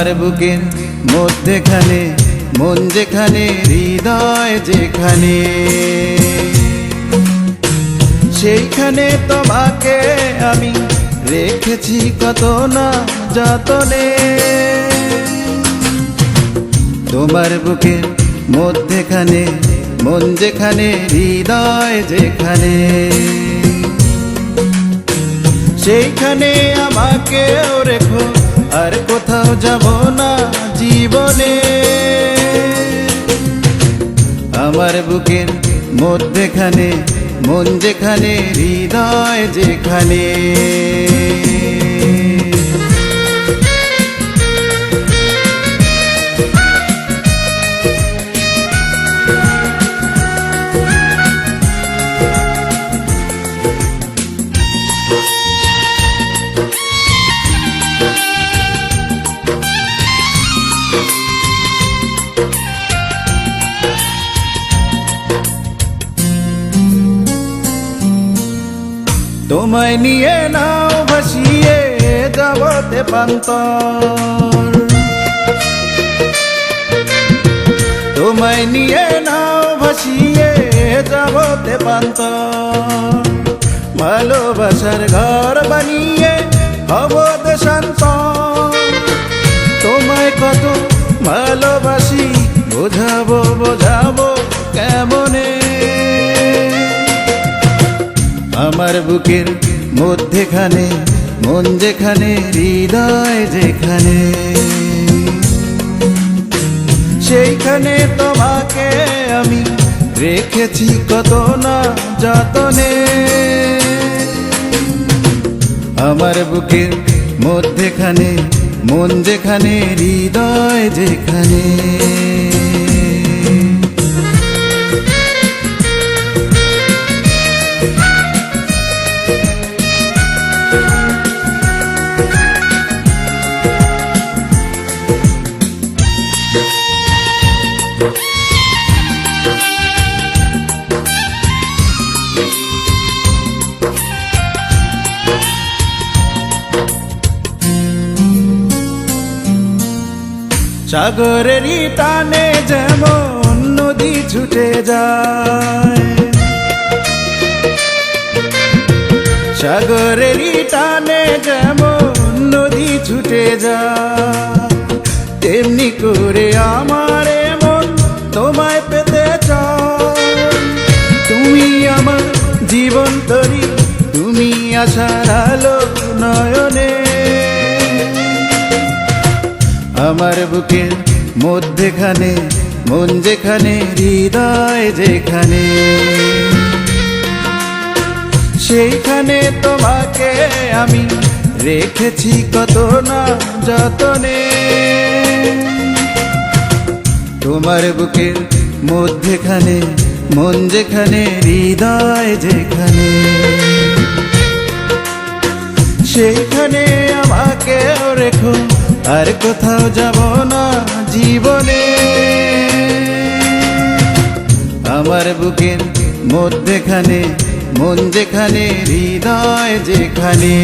আমার বুকের মধ্যেখানে মন যেখানে হৃদয় যেখানে সেইখানে তোমাকে আমি রেখেছি কত না যতনে। তোমার বুকের মধ্যেখানে মন যেখানে হৃদয় যেখানে সেইখানে আমাকেও রেখো, আর কোথাও যাব না জীবনে। আমার বুকের মধ্যেখানে মন যেখানে হৃদয় যেখানে। তোমায় নিয়ে নাও ভাসিয়ে যাবতে প্রান্তর, তোমায় নিয়ে নাও ভাসিয়ে যাবতে প্রান্তর। ভালোবাসার ঘর বানিয়ে হব দেশান্তর। তোমায় কত ভালোবাসি বোঝাবো বোঝাবো কেমনে। আমার বুকের মধ্যেখানে মন যেখানে হৃদয় যেখানে সেইখানে তোমাকে আমি রেখেছি কত না যতনে। আমার বুকের মধ্যেখানে মন যেখানে হৃদয় যেখানে। সাগরেরই টানে যেমন নদী ছুটে যায়, সাগরেরই টানে যেমন নদী ছুটে যায়, তেমনি করে আমার মন তোমায় পেতে চায়। তুমি আমার জীবন তরি, তুমি আশার আলো নয়নে। আমার বুকের মধ্যেখানে মন যেখানে হৃদয় যেখানে সেইখানে তোমাকে আমি রেখেছি কত না যতনে। তোমার বুকের মধ্যেখানে মন যেখানে হৃদয় যেখানে সেইখানে আমাকেও রেখো, আর কোথাও যাব না জীবনে। আমার বুকের মধ্যেখানে মন যেখানে হৃদয় যেখানে।